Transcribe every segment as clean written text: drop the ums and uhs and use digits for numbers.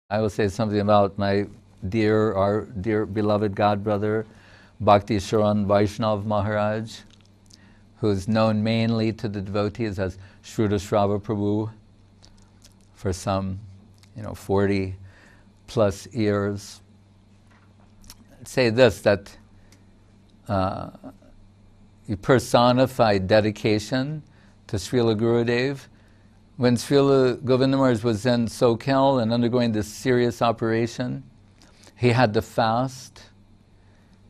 I will say something about our dear beloved godbrother, Bhakti Sharan Vaishnav Maharaj, who's known mainly to the devotees as Srutasrava Prabhu for some, 40 plus years. I'd say this, that you personified dedication to Srila Gurudev. When Srila Govinda Maharaj was in SoCal and undergoing this serious operation, he had to fast.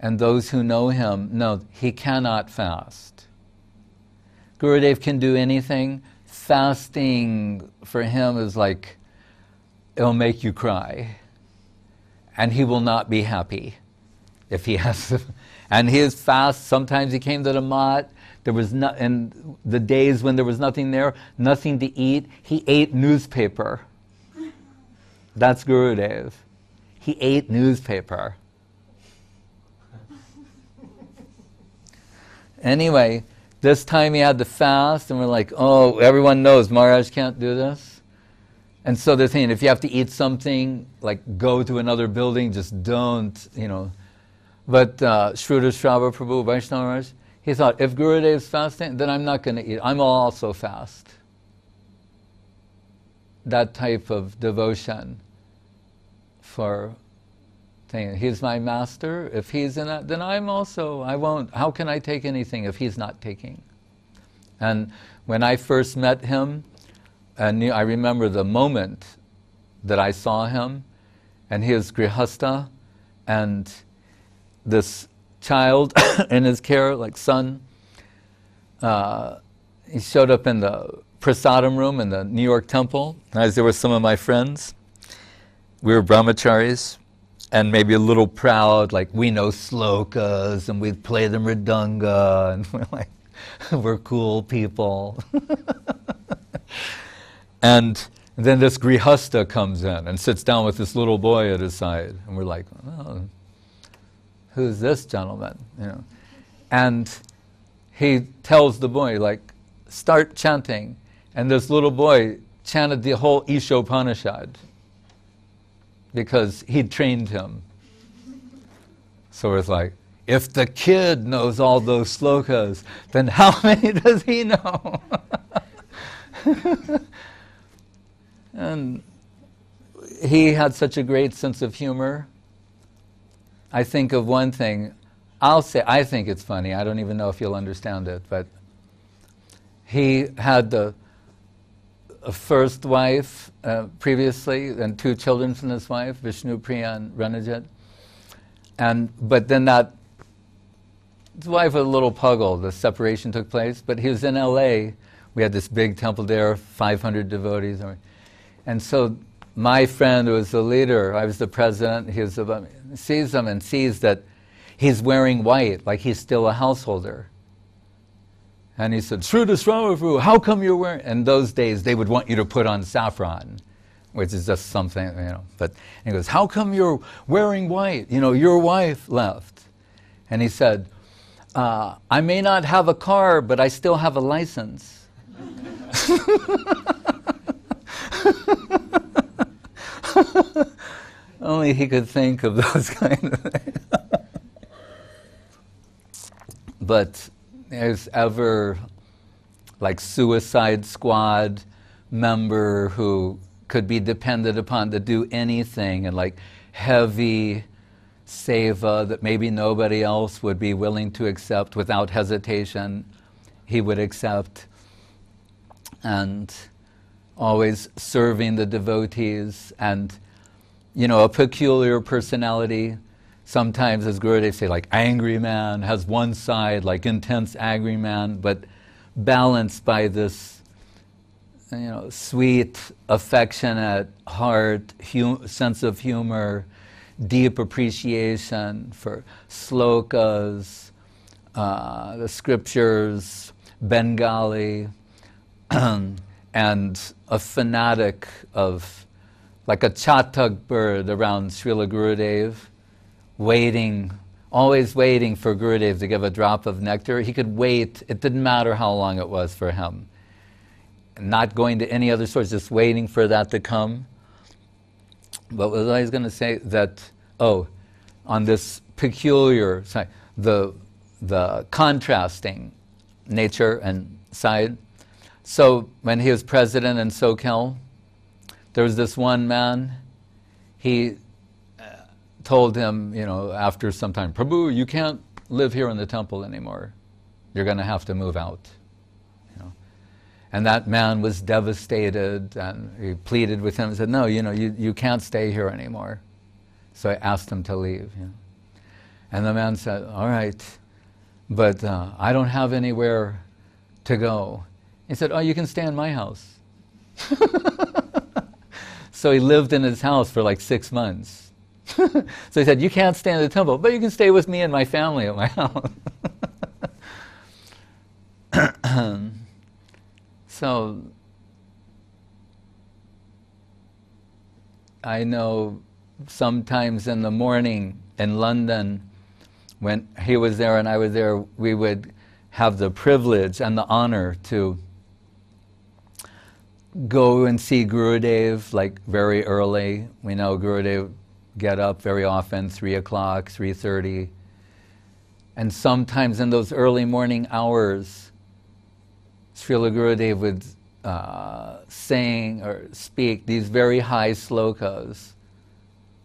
And those who know him know he cannot fast. Gurudev can do anything. Fasting for him is like, it'll make you cry. And he will not be happy if he has to. And his fast, sometimes he came to the mat. There was in the days when there was nothing there, nothing to eat, he ate newspaper. That's Gurudev. He ate newspaper. Anyway, this time he had to fast, and we're like, oh, everyone knows Maharaj can't do this. And so they're saying, if you have to eat something, like go to another building, just don't, But Srutasrava Prabhu, Vaishnav Maharaj, he thought, if Gurudev's fasting, then I'm not going to eat. I'm also fast. That type of devotion for saying, he's my master. If he's in that, then I'm also, I won't. How can I take anything if he's not taking? And when I first met him, and I remember the moment that I saw him, and he was grihastha, and this child in his care, like son, he showed up in the prasadam room in the New York temple. As there were some of my friends, we were brahmacharis, and maybe a little proud, like we know slokas, and we'd play the mridanga, and we're like, we're cool people. And then this grihastha comes in and sits down with this little boy at his side, and we're like, oh, who's this gentleman? And he tells the boy, like, start chanting. And this little boy chanted the whole Ishopanishad because he'd trained him. So it's like, if the kid knows all those slokas, then how many does he know? And he had such a great sense of humor. I think of one thing, I think it's funny, I don't even know if you'll understand it, but he had a first wife previously, and 2 children from this wife, Vishnu Priya and Ranajit. But then his wife was a little puggle, the separation took place, but he was in LA, we had this big temple there, 500 devotees, and so my friend who was the leader, I was the president, sees him and sees that he's wearing white, like he's still a householder. And he said, Srutasrava Prabhu, how come you're wearing... In those days, they would want you to put on saffron, which is just something, But he goes, how come you're wearing white? Your wife left. And he said, I may not have a car, but I still have a license. Only he could think of those kind of things. But there's ever like Suicide Squad member who could be depended upon to do anything, and like heavy seva that maybe nobody else would be willing to accept without hesitation, he would accept. And always serving the devotees, and a peculiar personality. Sometimes, as Gurudev say, like angry man, has one side, like intense angry man, but balanced by this, sweet, affectionate heart, sense of humor, deep appreciation for slokas, the scriptures, Bengali, and a fanatic of, like a chatag bird around Srila Gurudev, always waiting for Gurudev to give a drop of nectar. He could wait, it didn't matter how long it was for him. Not going to any other source, just waiting for that to come. But was I going to say that, on this peculiar side, the contrasting nature and side. So when he was president in SoCal, there was this one man, he told him, after some time, Prabhu, you can't live here in the temple anymore. You're going to have to move out. And that man was devastated, and he pleaded with him and said, no, you can't stay here anymore. So I asked him to leave. And the man said, all right, but I don't have anywhere to go. He said, oh, you can stay in my house. So he lived in his house for like 6 months. So he said, you can't stay in the temple, but you can stay with me and my family at my house. So I know sometimes in the morning in London, when he was there and I was there, we would have the privilege and the honor to go and see Gurudev like very early. We know Gurudev get up very often, 3 o'clock, 3:30. And sometimes in those early morning hours, Srila Gurudev would sing or speak these very high slokas,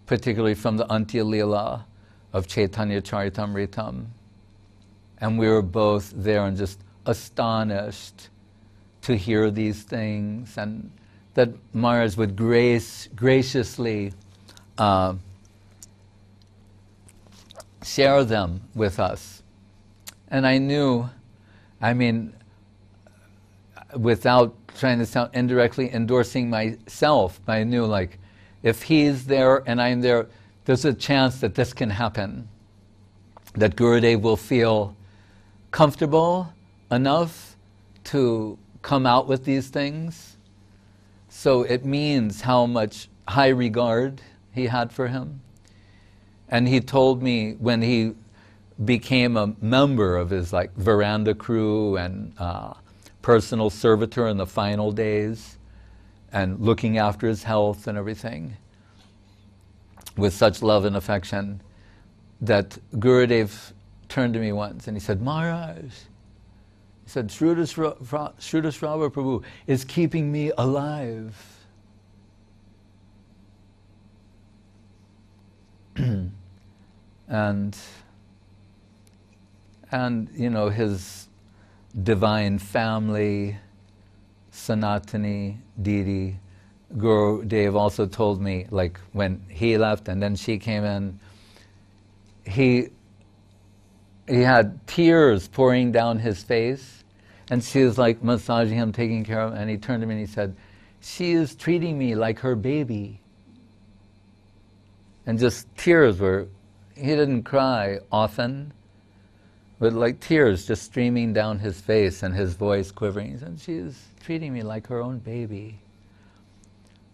particularly from the Antya Leela of Chaitanya Charitamritam. And we were both there and just astonished to hear these things, and that Maharaj would graciously share them with us. And I knew, without trying to sound indirectly endorsing myself, but I knew, like, if he's there and I'm there, there's a chance that this can happen, that Gurudev will feel comfortable enough to come out with these things. So it means how much high regard he had for him. And he told me when he became a member of his veranda crew and personal servitor in the final days, and looking after his health and everything with such love and affection, that Gurudev turned to me once and he said, Maharaj, he said, Srutasrava Prabhu is keeping me alive. and his divine family, Sanatani, Didi, Gurudev also told me, when he left and then she came in, he had tears pouring down his face, and she was massaging him, taking care of him, and he turned to me and he said, she is treating me like her baby. And just tears he didn't cry often, but tears just streaming down his face and his voice quivering. He said, she is treating me like her own baby.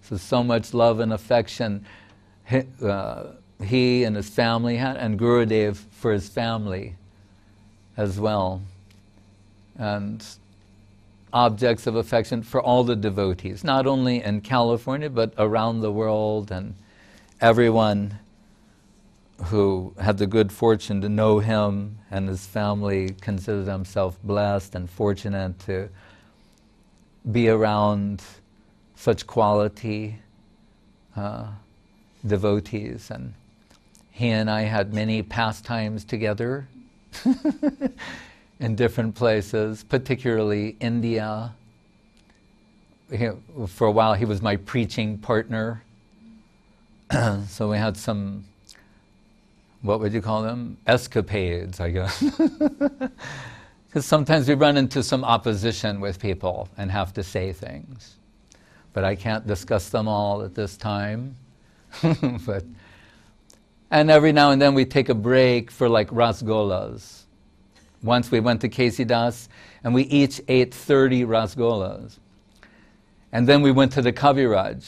So much love and affection he and his family had, and Gurudev for his family as well. And objects of affection for all the devotees, not only in California, but around the world, and everyone who had the good fortune to know him and his family considered themselves blessed and fortunate to be around such quality devotees. And he and I had many pastimes together in different places, particularly India. For a while he was my preaching partner. So we had some, what would you call them? Escapades, I guess. Because sometimes we run into some opposition with people and have to say things. But I can't discuss them all at this time. And every now and then we take a break for rasgolas. Once we went to Kesidas and we each ate 30 rasgolas. And then we went to the Kaviraj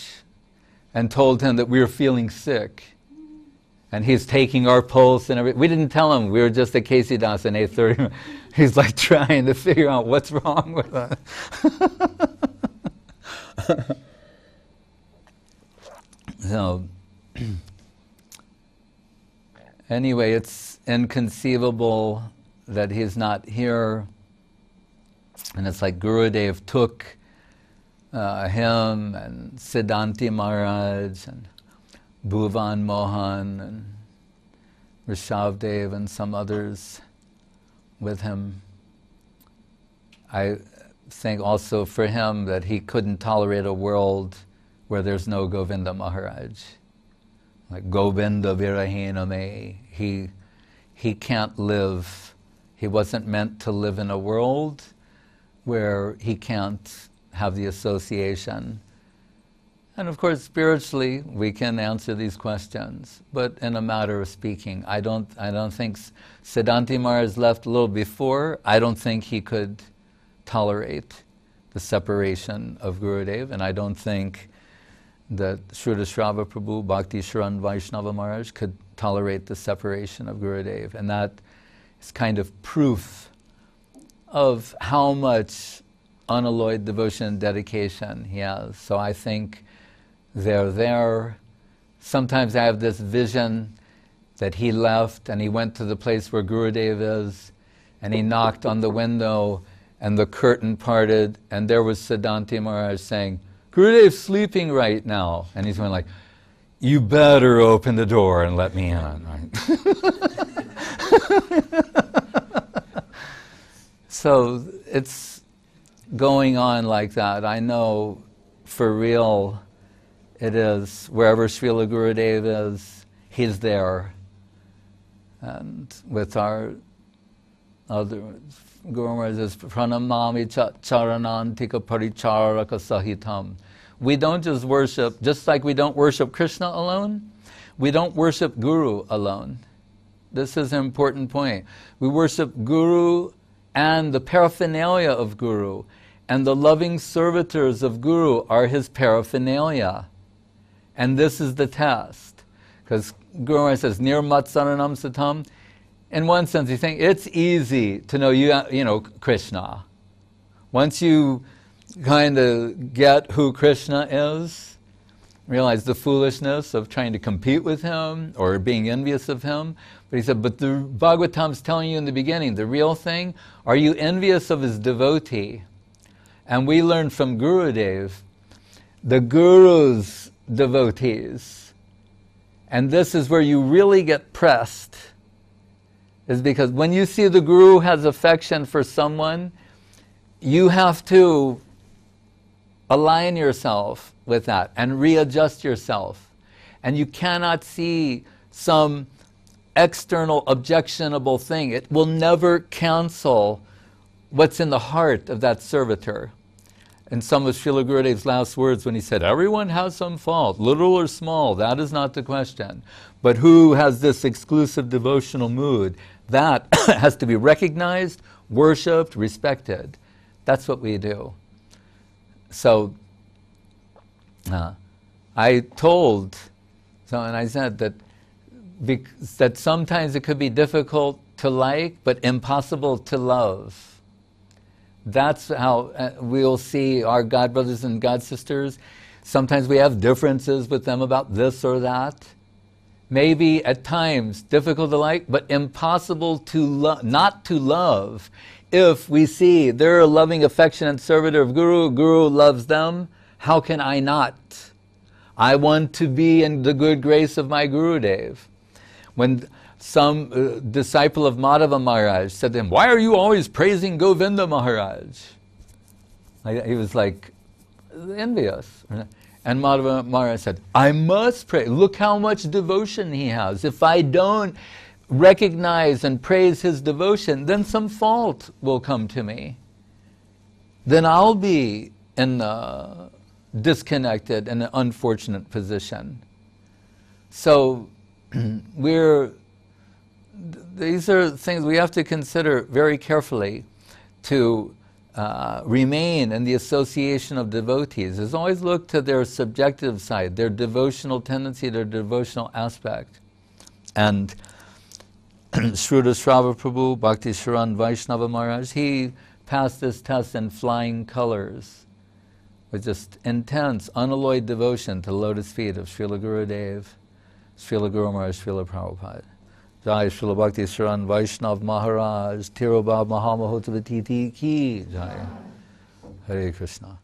and told him that we were feeling sick. And he's taking our pulse and everything. We didn't tell him, we were just at Kesidas and ate 30. He's trying to figure out what's wrong with us. So Anyway, it's inconceivable that he's not here. And it's like Gurudev took him and Siddhanti Maharaj and Bhuvan Mohan and Rishabdev and some others with him. I think also for him that he couldn't tolerate a world where there's no Govinda Maharaj. Like Govinda Virahena me. He can't live. He wasn't meant to live in a world where he can't have the association. And of course, spiritually, we can answer these questions. But in a matter of speaking, I don't think Siddhanti Maharaj left a little before. I don't think he could tolerate the separation of Gurudev, and I don't think that Srutasrava Prabhu, Bhakti, Sharan, Vaishnav Maharaj could tolerate the separation of Gurudev. And that is kind of proof of how much unalloyed devotion and dedication he has. So I think they're there. Sometimes I have this vision that he left and he went to the place where Gurudev is, and he knocked on the window and the curtain parted, and there was Siddhanti Maharaj saying, "Gurudev's sleeping right now." And he's going like, "You better open the door and let me in." Right? So it's going on like that. I know for real it is. Wherever Srila Gurudev is, he's there. And with our other Guru Maharaj says, "Pranamami charanantika paricharaka sahitam." We don't just worship, just like we don't worship Krishna alone, we don't worship Guru alone. This is an important point. We worship Guru and the paraphernalia of Guru, and the loving servitors of Guru are his paraphernalia. And this is the test. Because Guru Maharaj says, "Nirmat saranam satam." In one sense, you think it's easy to know you know Krishna. Once you kind of get who Krishna is, realize the foolishness of trying to compete with him or being envious of him. But he said, but the Bhagavatam's telling you in the beginning, the real thing, are you envious of his devotee? And we learned from Gurudev, the Guru's devotees. And this is where you really get pressed, is because when you see the Guru has affection for someone, you have to align yourself with that and readjust yourself. And you cannot see some external objectionable thing. It will never cancel what's in the heart of that servitor. And some of Srila Gurudev's last words when he said, "Everyone has some fault, little or small, that is not the question. But who has this exclusive devotional mood? That has to be recognized, worshipped, respected." That's what we do. So, I told, and I said that sometimes it could be difficult to like, but impossible to love. That's how we'll see our God brothers and God sisters. Sometimes we have differences with them about this or that. Maybe at times difficult to like, but impossible to not to love. If we see they're a loving, affectionate servitor of Guru, Guru loves them, how can I not? I want to be in the good grace of my Gurudev. When some disciple of Madhava Maharaj said to him, "Why are you always praising Govinda Maharaj?" He was like envious. And Madhava Maharaj said, "I must pray. Look how much devotion he has. If I don't recognize and praise his devotion, then some fault will come to me. Then I'll be in a disconnected and an unfortunate position." So these are things we have to consider very carefully to remain in the association of devotees. Is always look to their subjective side, their devotional tendency, their devotional aspect. And Srutasrava Prabhu, Bhakti Sharan, Vaishnava Maharaj, he passed this test in flying colors with just intense, unalloyed devotion to the lotus feet of Srila Gurudev, Srila Guru Maharaj, Srila Prabhupada. Jai Srila Bhakti Sharan Vaishnav Maharaj, Tirobha Mahamahotavati ki Jai. Hare Krishna.